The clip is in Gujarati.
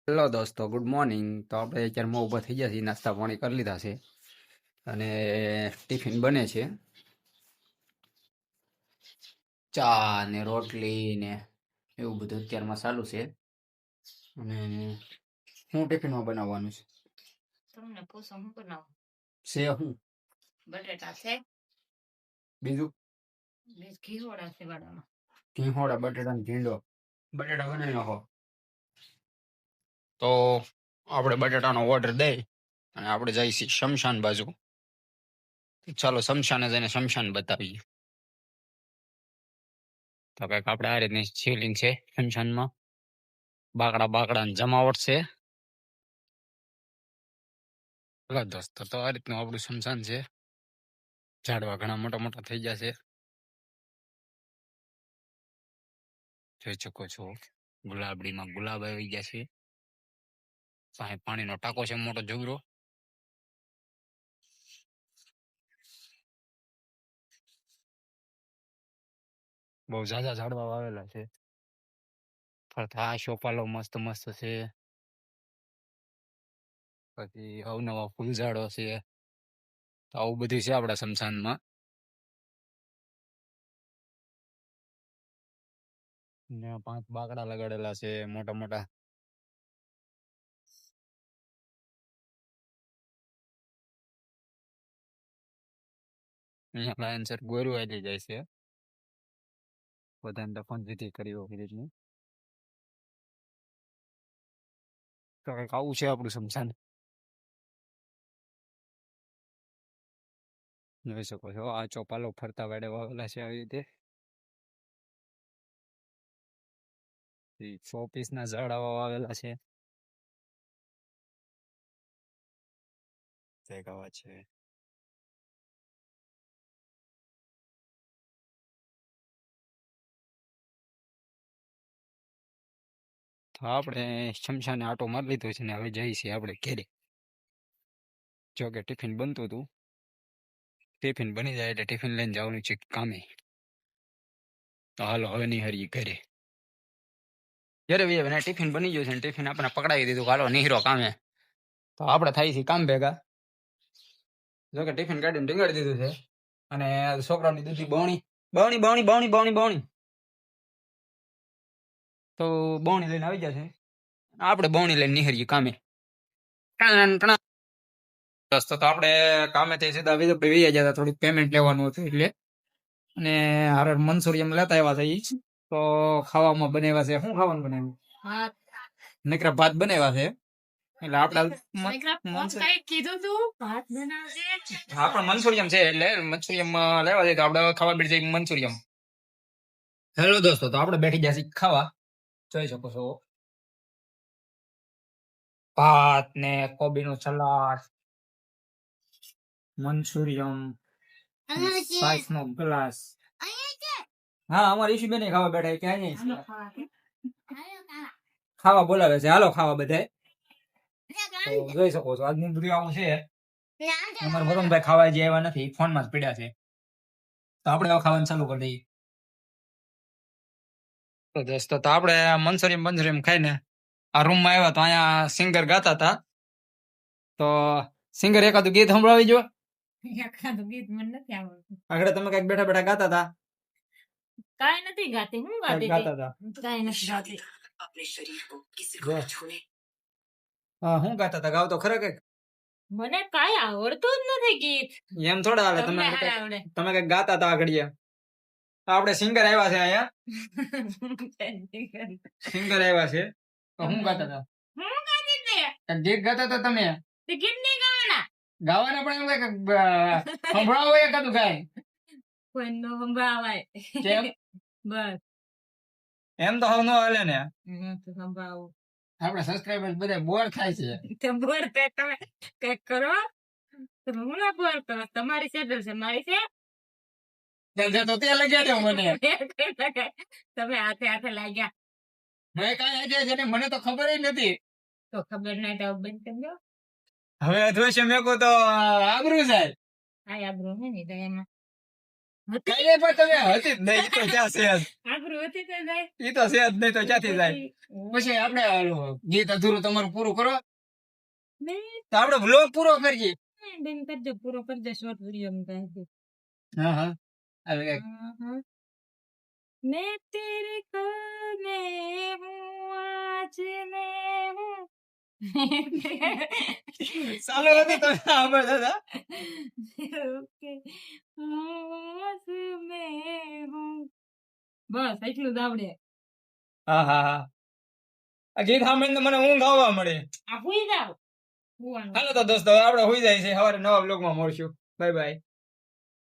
હેલો દોસ્તો, ગુડ મોર્નિંગ. તો આપણે અત્યારમાં ઊભા થઈ ગયા છીએ, નાસ્તા પાણી કરી લીધા છે અને ટિફિન બને છે. ચા ને રોટલી ને એવું બધું અત્યારમાં ચાલુ છે. અને હું ટિફિનમાં બનાવવાનું છે તમને પૂછો હું બનાવું? છે હું બટેટા છે, બીજું ઘીહોડા છે વાળામાં. ઘીહોડા, બટેટા ને ભીંડો. બટેટા બનાવી નાખો. તો આપણે બટેટાનો ઓર્ડર દઈ અને આપણે જઈએ છીએ શમશાન બાજુ. ચાલો શમશાને જઈને શમશાન બતાવીએ. તો કંઈક આપણે આ રીતની શિવલિંગ છે શમશાનમાં. બાકડા જમાવટ છે. લો દોસ્તો, તો આ રીતનું આપણું શમશાન છે. ઝાડવા ઘણા મોટા મોટા થઈ ગયા છે, જોઈ શકો છો. ગુલાબડીમાં ગુલાબ આવી ગયા છે. પાસે પાણીનો ટાંકો છે મોટો જબરો. બહુ ઝાઝા ઝાડવા વાવેલા છે. ફરતા આ શોપાલો મસ્ત મસ્ત છે. પછી અવનવા ફૂલ ઝાડો છે. તો આવું બધું છે આપણા શમશાનમાં. ને 5 બાકડા લગાડેલા છે મોટા મોટા. અહીંયા લાયન્સર ગોરું આવી જાય છે. બધાને દફન વિધિ કરી હોય રીતની. તો કંઈક આવું છે આપણું શમશાન. જોઈ શકો છો આ ચોપાલો ફરતા વાડે વાવેલા છે આવી રીતે. 100 પીસના ઝાડવા વાવેલા છે. ભેગા છે. તો આપણે શમશાને આટો મારી લીધો છે ને હવે જઈએ છીએ આપણે ઘેરે. જો કે ટિફિન બનતું હતું. ટિફિન બની જાય એટલે ટિફિન લઈને જવાનું છે કામે. તો હાલો હવે નિહારીએ ઘરે. ઘરે ભાઈ ટિફિન બની ગયું છે ને ટિફિન આપણે પકડાવી દીધું. હાલો નિહરો કામે. તો આપણે થાય છે કામ ભેગા. જો કે ટિફિન કાઢીને ટીંગાડી દીધું છે અને છોકરાની દૂધી બવણી બવણી બવણી બવણી બવણી બવણી તો બવણી લઈને આવી જશે. આપણે બવણી લઈને નિહારીએ કામે. રસ્તો તો આપણે કામેથી સીધા વિજય જતા, થોડીક પેમેન્ટ લેવાનું હતું એટલે. અને હારે મંચુરિયમ લેતા આવ્યા છે ઈ. તો ખાવામાં બનાવ્યા છે. શું ખાવાનું બનાવ્યું? નકરા ભાત બનાવ્યા છે. એટલે આપણે કીધું તું ભાત બનાવજે. હા પણ મંચુરિયમ છે એટલે મંચુરિયમ લેવા જઈએ તો આપણે ખાવા બેઠી જાય મંચુરિયમ. હેલો દોસ્તો, તો આપણે બેઠી ગયા છીએ ખાવા. જોઈ શકો છો ભાત ને કોબીનું સલાડ, મંચુરિયમ, સ્પાઈસ નો ગ્લાસ. હા, અમારી ઈશુ બેન ખાવા બેઠા. ક્યાં ખાવા બોલાવે છે. હાલો ખાવા બધાય. તો જોઈ શકો છો આજનું બધું આવું છે. અમારા વરુણભાઈ ખાવા જે આવ્યા નથી, ફોનમાં જ પડ્યા છે. તો આપણે ખાવાનું ચાલુ કરી દઈએ. તો દોસ્તો, તો આપણે મંચુરિયમ ખાઈને આ રૂમમાં આવ્યા તો અહીંયા સિંગર ગાતા હતા. તો સિંગર એકાદું ગીત સંભળાવી જો. એકાદું ગીત મને નથી આવડતું. આગળ તમે કઈક બેઠા બેઠા ગાતા હતા. કાઈ નથી ગાતી. હું ગાતી ગાતા હતા. કાઈ નથી ગાતી. હું ગાતા હતા? ગાવ તો ખરા કઈક. મને કાઈ આવડતું જ નથી ગીત. એમ થોડા હાલે. તમને આવડે. તમે કઈક ગાતા હતા આગળ. આપણે સિંગર આવ્યા છે અહીંયા. સિંગર આવ્યા છે. હું ગાતા હતા. હું ગાતી હતી. ગીત ગાતા હતા તમે. તે ગીત નહીં ગાવાના. ગાવાના પણ એમ સંભળાવો એકાદું ગાય. કોઈ નો સંભળાવાય. કેમ? બસ એમ તો હવે નો હાલે ને. તો સંભળાવો. આપણે સબસ્ક્રાઇબર્સ બધા બોર થાય છે. તે બોર તે તમે કઈક કરો. તમે હું ના બોર કરો. તમારી ચેનલ છે, મારી છે. તો તે લગાડ્યો મને. તમે હાથે હાથે લાગ્યા. મેં કાંઈ આઈડિયા છે ને, મને તો ખબર નથી. તો ખબર નહીં તો બંધ કરી દો. હવે અધવશ્ય મેં કહું તો આબરૂ જાય. હા આબરૂ હે ને તો એમાં કઈ નહીં પણ તમે હતી જ નહીં. ઈ તો ક્યાં છે જ. આબરૂ હતી તો જાય. ઈ તો છે જ નહીં તો ક્યાંથી જાય. પછી આપણે ગીત અધૂરું તમારું પૂરું કરો નહીં, તો આપણે વ્લોગ પૂરો કરીએ. બેન કરજો, પૂરો કરજો શોર્ટ વિડીયો માં કહી હા હા હવે કઈક मैं तेरे कोने हूँ आज मैं हूँ ચાલુ હતી તમે સાંભળ દાદા. ઓકે હોશ में हूँ. બસ એટલું જ આવડે. હા હા હા આ ગીત સાંભળીને મને ઊંઘ આવવા મળે. આ હુઈ જાવ હુવાનું. હાલો તો દોસ્તો હવે આપણે હોઈ જાય છે. સવારે નવા બ્લોગમાં મળશું. Bye bye.